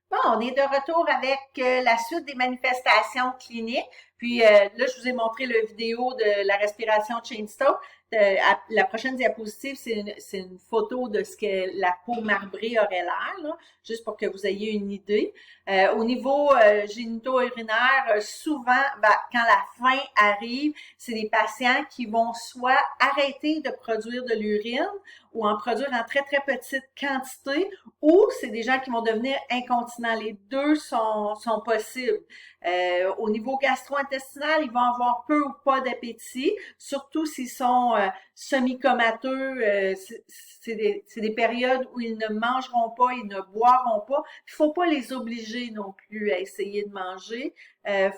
Bon, on est de retour avec la suite des manifestations cliniques. Puis là, je vous ai montré la vidéo de la respiration Chainstone. La prochaine diapositive, c'est une photo de ce que la peau marbrée aurait l'air, là, juste pour que vous ayez une idée. Au niveau génito-urinaire, souvent, quand la faim arrive, c'est des patients qui vont soit arrêter de produire de l'urine ou en produire en très, très petite quantité, ou c'est des gens qui vont devenir incontinents. Les deux sont possibles. Au niveau gastro-intestinal, ils vont avoir peu ou pas d'appétit, surtout s'ils sont semi-comateux. C'est des périodes où ils ne mangeront pas, ils ne boiront pas. Il faut pas les obliger non plus à essayer de manger.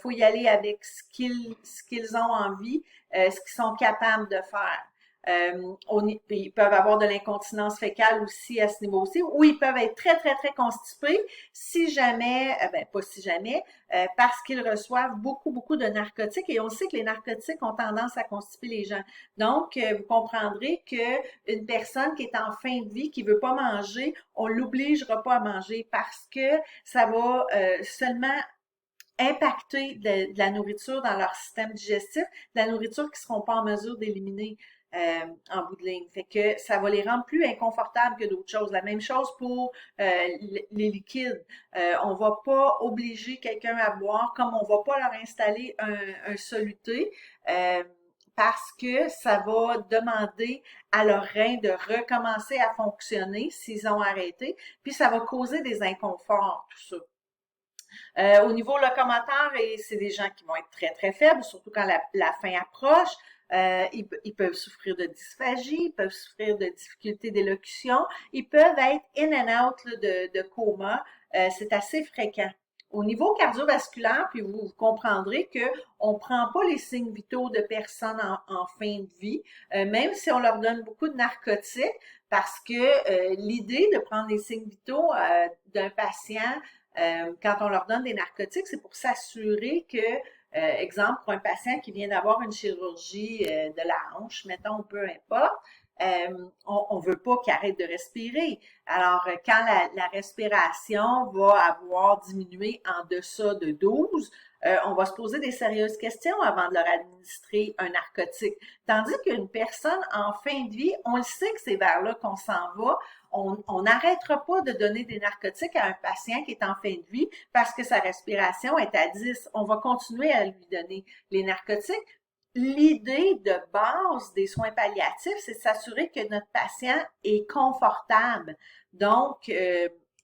Faut y aller avec ce qu'ils ont envie, ce qu'ils sont capables de faire. Ils peuvent avoir de l'incontinence fécale aussi à ce niveau aussi, ou ils peuvent être très, très, très constipés si jamais, pas si jamais, parce qu'ils reçoivent beaucoup, beaucoup de narcotiques et on sait que les narcotiques ont tendance à constiper les gens. Donc, vous comprendrez que une personne qui est en fin de vie, qui veut pas manger, on l'obligera pas à manger parce que ça va seulement impacter de la nourriture dans leur système digestif, de la nourriture qu'ils ne seront pas en mesure d'éliminer en bout de ligne. Fait que ça va les rendre plus inconfortables que d'autres choses. La même chose pour les liquides. On va pas obliger quelqu'un à boire comme on va pas leur installer un soluté. Parce que ça va demander à leurs reins de recommencer à fonctionner s'ils ont arrêté, puis ça va causer des inconforts, tout ça. Au niveau locomoteur, c'est des gens qui vont être très, très faibles, surtout quand la fin approche. Ils peuvent souffrir de dysphagie, ils peuvent souffrir de difficultés d'élocution, ils peuvent être in and out là, de coma. C'est assez fréquent. Au niveau cardiovasculaire, puis vous comprendrez que on prend pas les signes vitaux de personnes en fin de vie, même si on leur donne beaucoup de narcotiques, parce que l'idée de prendre les signes vitaux d'un patient quand on leur donne des narcotiques, c'est pour s'assurer que, exemple, pour un patient qui vient d'avoir une chirurgie de la hanche, mettons, peu importe, on veut pas qu'il arrête de respirer. Alors, quand la respiration va avoir diminué en deçà de 12, on va se poser des sérieuses questions avant de leur administrer un narcotique. Tandis qu'une personne en fin de vie, on le sait que c'est vers là qu'on s'en va. On n'arrêtera pas de donner des narcotiques à un patient qui est en fin de vie parce que sa respiration est à 10. On va continuer à lui donner les narcotiques. L'idée de base des soins palliatifs, c'est de s'assurer que notre patient est confortable. Donc,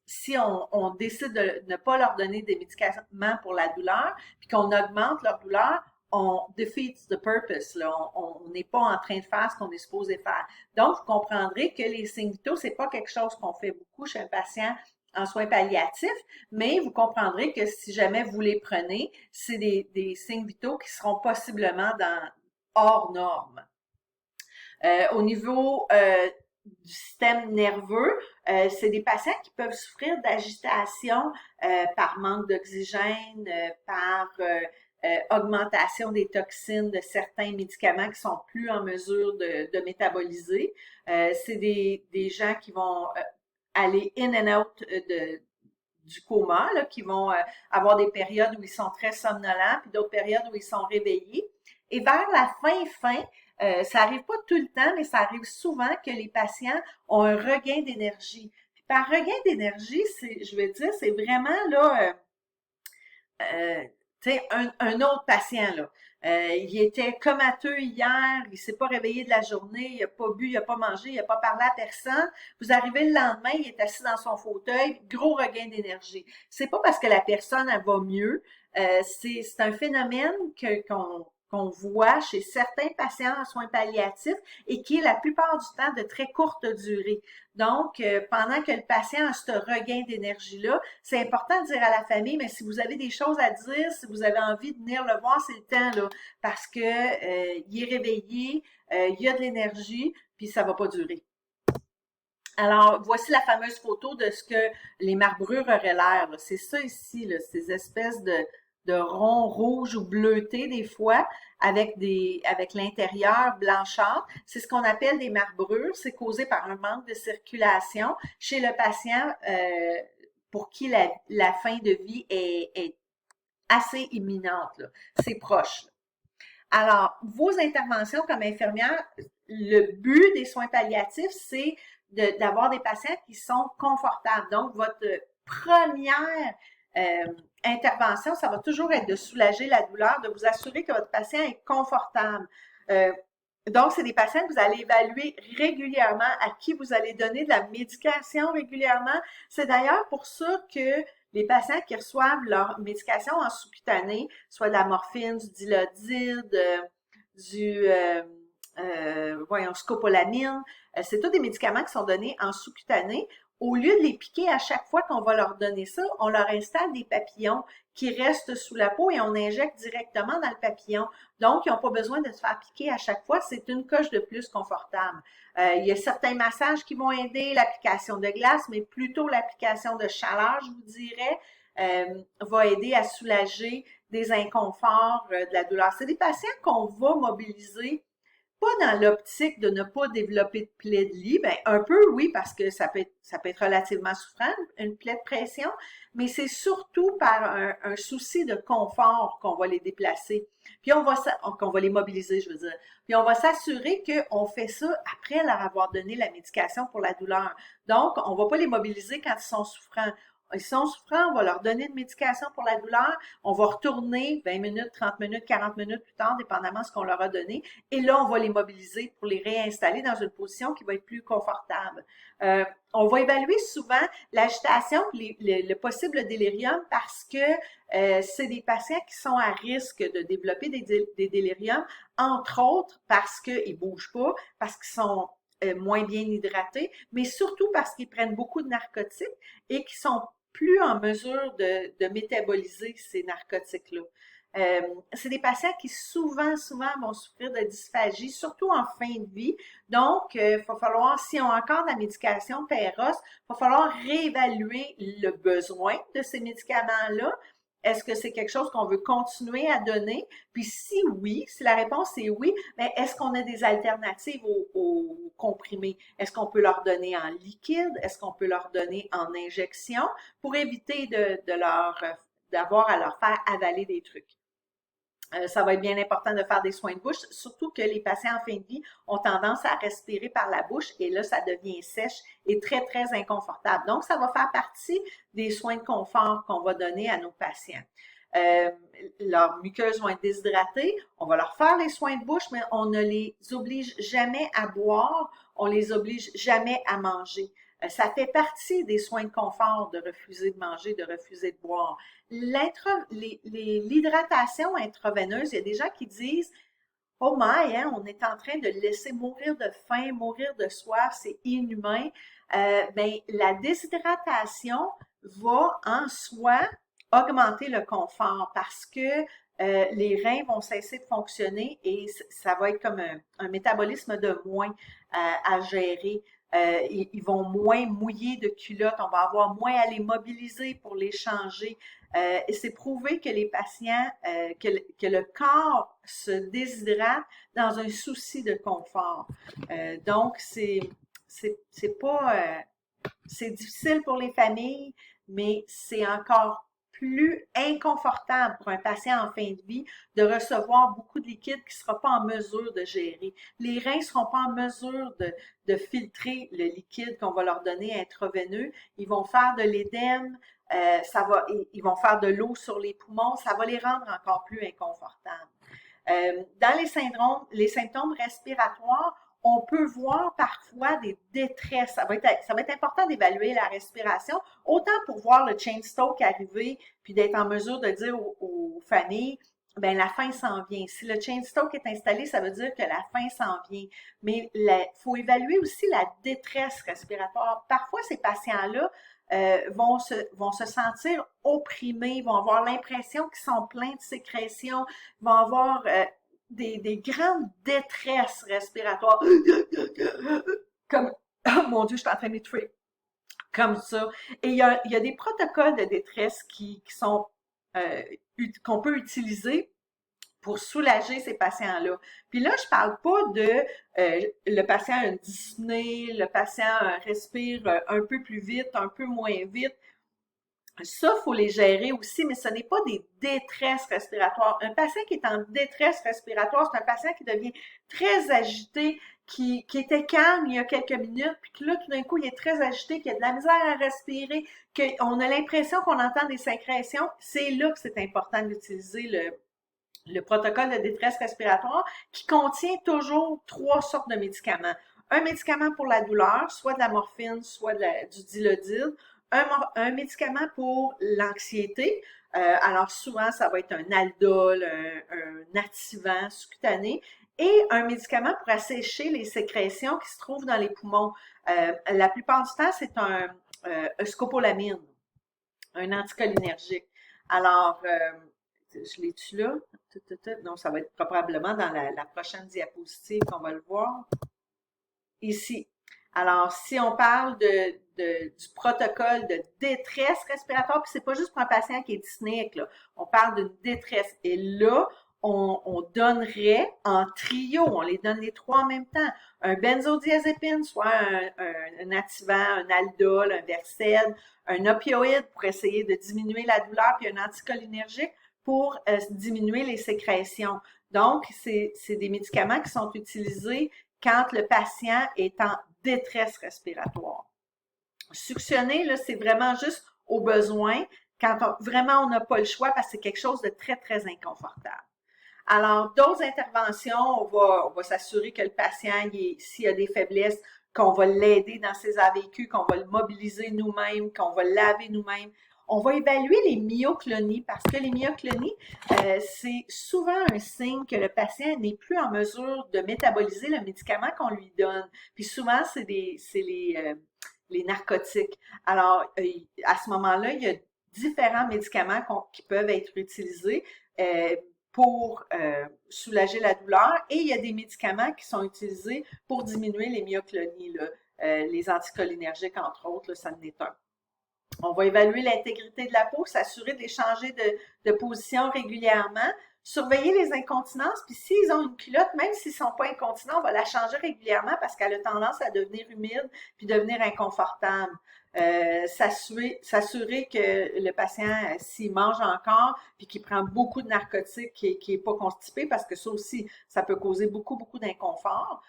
si on décide de ne pas leur donner des médicaments pour la douleur, puis qu'on augmente leur douleur, on defeats the purpose. Là. On n'est pas en train de faire ce qu'on est supposé faire. Donc, vous comprendrez que les signes vitaux, c'est pas quelque chose qu'on fait beaucoup chez un patient en soins palliatifs, mais vous comprendrez que si jamais vous les prenez, c'est des signes vitaux qui seront possiblement hors normes. Au niveau du système nerveux, c'est des patients qui peuvent souffrir d'agitation par manque d'oxygène, par augmentation des toxines de certains médicaments qui sont plus en mesure de métaboliser. C'est des gens qui vont aller in and out du coma, là, qui vont avoir des périodes où ils sont très somnolents, puis d'autres périodes où ils sont réveillés. Et vers la fin, ça arrive pas tout le temps, mais ça arrive souvent que les patients ont un regain d'énergie. Puis par regain d'énergie, je veux dire, c'est vraiment là, tu sais, un autre patient là. Il était comateux hier, il s'est pas réveillé de la journée, il a pas bu, il a pas mangé, il a pas parlé à personne. Vous arrivez le lendemain, il est assis dans son fauteuil, gros regain d'énergie. C'est pas parce que la personne elle va mieux, c'est un phénomène qu'on voit chez certains patients en soins palliatifs et qui est la plupart du temps de très courte durée. Donc, pendant que le patient a ce regain d'énergie-là, c'est important de dire à la famille, mais si vous avez des choses à dire, si vous avez envie de venir le voir, c'est le temps, là, parce que il est réveillé, il y a de l'énergie, puis ça va pas durer. Alors, voici la fameuse photo de ce que les marbrures auraient l'air. C'est ça ici, là, ces espèces de ronds rouges ou bleutés des fois, avec l'intérieur blanchâtre. C'est ce qu'on appelle des marbrures. C'est causé par un manque de circulation chez le patient pour qui la fin de vie est assez imminente, là. C'est proche, là. Alors, vos interventions comme infirmière, le but des soins palliatifs, c'est d'avoir des patients qui sont confortables. Donc, votre première intervention, ça va toujours être de soulager la douleur, de vous assurer que votre patient est confortable. Euh, donc, c'est des patients que vous allez évaluer régulièrement, à qui vous allez donner de la médication régulièrement. C'est d'ailleurs pour ça que les patients qui reçoivent leur médication en sous-cutané, soit de la morphine, du Dilaudid, voyons, scopolamine, c'est tous des médicaments qui sont donnés en sous-cutané. Au lieu de les piquer à chaque fois qu'on va leur donner ça, on leur installe des papillons qui restent sous la peau et on injecte directement dans le papillon. Donc, ils n'ont pas besoin de se faire piquer à chaque fois. C'est une coche de plus confortable. Il y a certains massages qui vont aider, l'application de glace, mais plutôt l'application de chaleur, je vous dirais, va aider à soulager des inconforts, de la douleur. C'est des patients qu'on va mobiliser pas dans l'optique de ne pas développer de plaie de lit, ben un peu oui, parce que ça peut être relativement souffrant, une plaie de pression, mais c'est surtout par un souci de confort qu'on va les déplacer. Puis qu'on va les mobiliser, je veux dire. Puis on va s'assurer qu'on fait ça après leur avoir donné la médication pour la douleur. Donc, on va pas les mobiliser quand ils sont souffrants. Ils sont souffrants, on va leur donner une médication pour la douleur, on va retourner 20 minutes, 30 minutes, 40 minutes plus tard, dépendamment de ce qu'on leur a donné, et là, on va les mobiliser pour les réinstaller dans une position qui va être plus confortable. On va évaluer souvent l'agitation, le possible délirium, parce que c'est des patients qui sont à risque de développer des déliriums, entre autres parce qu'ils ne bougent pas, parce qu'ils sont moins bien hydratés, mais surtout parce qu'ils prennent beaucoup de narcotiques et qui sont plus en mesure de métaboliser ces narcotiques-là. C'est des patients qui souvent vont souffrir de dysphagie, surtout en fin de vie. Donc, il va falloir, si on a encore de la médication Péros, il va falloir réévaluer le besoin de ces médicaments-là. Est-ce que c'est quelque chose qu'on veut continuer à donner? Puis si oui, si la réponse est oui, mais est-ce qu'on a des alternatives aux comprimés? Est-ce qu'on peut leur donner en liquide? Est-ce qu'on peut leur donner en injection pour éviter d'avoir à leur faire avaler des trucs? Ça va être bien important de faire des soins de bouche, surtout que les patients en fin de vie ont tendance à respirer par la bouche et là, ça devient sèche et très, très inconfortable. Donc, ça va faire partie des soins de confort qu'on va donner à nos patients. Leurs muqueuses vont être déshydratées, on va leur faire les soins de bouche, mais on ne les oblige jamais à boire, on les oblige jamais à manger. Ça fait partie des soins de confort de refuser de manger, de refuser de boire. L'hydratation intraveineuse, il y a des gens qui disent oh my, hein, on est en train de le laisser mourir de faim, mourir de soif, c'est inhumain. Ben, la déshydratation va en soi augmenter le confort parce que les reins vont cesser de fonctionner et ça va être comme un métabolisme de moins à gérer. Ils vont moins mouiller de culottes, on va avoir moins à les mobiliser pour les changer. Et c'est prouvé que les patients, que le corps se déshydrate dans un souci de confort. Donc, c'est pas, c'est difficile pour les familles, mais c'est encore plus inconfortable pour un patient en fin de vie de recevoir beaucoup de liquide qu'il ne sera pas en mesure de gérer. Les reins ne seront pas en mesure de filtrer le liquide qu'on va leur donner intraveineux. Ils vont faire de l'édème, ils vont faire de l'eau sur les poumons, ça va les rendre encore plus inconfortables. Dans les symptômes respiratoires, on peut voir parfois des détresses. Ça va être important d'évaluer la respiration, autant pour voir le chain stroke arriver, puis d'être en mesure de dire aux familles, ben la fin s'en vient. Si le chain stroke est installé, ça veut dire que la fin s'en vient. Mais il faut évaluer aussi la détresse respiratoire. Parfois, ces patients-là vont se sentir opprimés, vont avoir l'impression qu'ils sont pleins de sécrétions, vont avoir des grandes détresses respiratoires. Comme, oh mon Dieu, je suis en train de m'étouffer. Comme ça. Et il y a des protocoles de détresse qui sont qu'on peut utiliser pour soulager ces patients-là. Puis là, je parle pas de le patient a une dyspnée, le patient respire un peu plus vite, un peu moins vite. Ça, il faut les gérer aussi, mais ce n'est pas des détresses respiratoires. Un patient qui est en détresse respiratoire, c'est un patient qui devient très agité, qui était calme il y a quelques minutes, puis que là, tout d'un coup, il est très agité, qu'il a de la misère à respirer, qu'on a l'impression qu'on entend des sécrétions. C'est là que c'est important d'utiliser le protocole de détresse respiratoire qui contient toujours 3 sortes de médicaments. Un médicament pour la douleur, soit de la morphine, soit du Dilaudid. Un médicament pour l'anxiété. Alors souvent, ça va être un Aldol, un activant sous-cutané. Et un médicament pour assécher les sécrétions qui se trouvent dans les poumons. La plupart du temps, c'est un scopolamine, un anticholinergique. Alors, je l'ai-tu là? Non, ça va être probablement dans la prochaine diapositive qu'on va le voir. Ici. Alors, si on parle du protocole de détresse respiratoire, puis c'est pas juste pour un patient qui est dyspnéique, là. On parle d'une détresse. Et là, on donnerait en trio, on les donne les 3 en même temps, un benzodiazépine, soit un activant, un Aldol, un Versed, un opioïde pour essayer de diminuer la douleur, puis un anticholinergique pour diminuer les sécrétions. Donc, c'est des médicaments qui sont utilisés quand le patient est en détresse respiratoire. Suctionner, là, c'est vraiment juste au besoin, quand vraiment on n'a pas le choix parce que c'est quelque chose de très, très inconfortable. Alors, d'autres interventions, on va s'assurer que le patient, s'il a des faiblesses, qu'on va l'aider dans ses AVQ, qu'on va le mobiliser nous-mêmes, qu'on va le laver nous-mêmes. On va évaluer les myoclonies parce que les myoclonies, c'est souvent un signe que le patient n'est plus en mesure de métaboliser le médicament qu'on lui donne. Puis souvent, c'est les narcotiques. Alors, à ce moment-là, il y a différents médicaments qui peuvent être utilisés pour soulager la douleur et il y a des médicaments qui sont utilisés pour diminuer les myoclonies, là. Les anticholinergiques, entre autres, là, ça en est un. On va évaluer l'intégrité de la peau, s'assurer d'échanger de position régulièrement, surveiller les incontinences, puis s'ils ont une culotte, même s'ils ne sont pas incontinents, on va la changer régulièrement parce qu'elle a tendance à devenir humide puis devenir inconfortable. S'assurer que le patient, s'il mange encore puis qu'il prend beaucoup de narcotiques, qui n'est pas constipé, parce que ça aussi, ça peut causer beaucoup, beaucoup d'inconfort.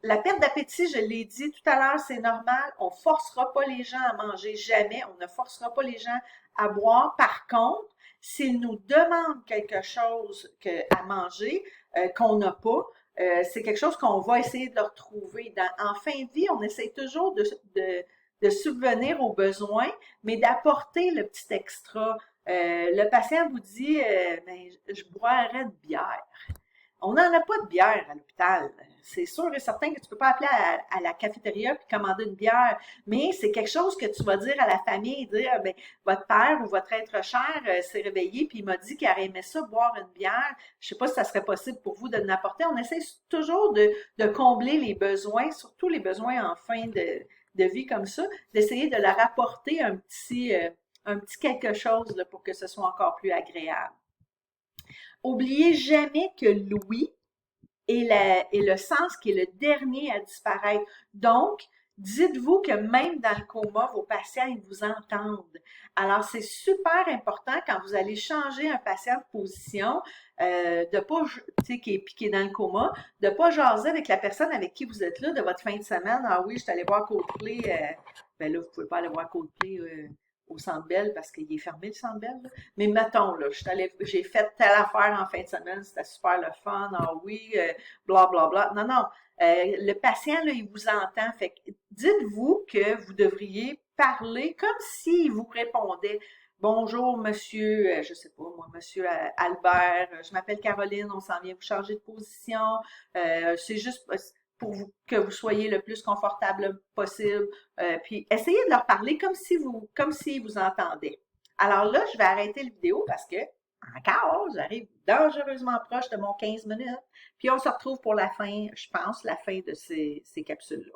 La perte d'appétit, je l'ai dit tout à l'heure, c'est normal. On ne forcera pas les gens à manger, jamais. On ne forcera pas les gens à boire. Par contre, s'ils nous demandent quelque chose à manger qu'on n'a pas, c'est quelque chose qu'on va essayer de leur trouver. En fin de vie, on essaie toujours de subvenir aux besoins, mais d'apporter le petit extra. Le patient vous dit, ben, je boirais de bière. On n'en a pas de bière à l'hôpital. C'est sûr et certain que tu peux pas appeler à la cafétéria puis commander une bière, mais c'est quelque chose que tu vas dire à la famille, dire, ben, votre père ou votre être cher s'est réveillé puis il m'a dit qu'il aurait aimé ça, boire une bière. Je sais pas si ça serait possible pour vous de l'apporter. On essaie toujours de combler les besoins, surtout les besoins en fin de vie comme ça, d'essayer de leur apporter un petit quelque chose là, pour que ce soit encore plus agréable. Oubliez jamais que l'ouïe est le sens qui est le dernier à disparaître. Donc, dites-vous que même dans le coma, vos patients, ils vous entendent. Alors, c'est super important quand vous allez changer un patient de position, de pas, tu sais, qui est piqué dans le coma, de pas jaser avec la personne avec qui vous êtes là de votre fin de semaine. Ah oui, je suis allée voir Coldplay. Ben là, vous pouvez pas aller voir Coldplay au Centre Bell parce qu'il est fermé le Centre Bell. Là. Mais mettons, là, j'ai fait telle affaire en fin de semaine, c'était super le fun, ah oui, bla bla bla. Non, non. Le patient, là, il vous entend. Fait que dites-vous que vous devriez parler comme s'il vous répondait. Bonjour, monsieur, je sais pas, moi, monsieur Albert, je m'appelle Caroline, on s'en vient vous changer de position. C'est juste pour que vous soyez le plus confortable possible. Puis essayez de leur parler comme s'ils vous entendaient. Alors là, je vais arrêter la vidéo parce que, encore, j'arrive dangereusement proche de mon 15 minutes. Puis on se retrouve pour la fin, je pense, la fin de ces capsules-là.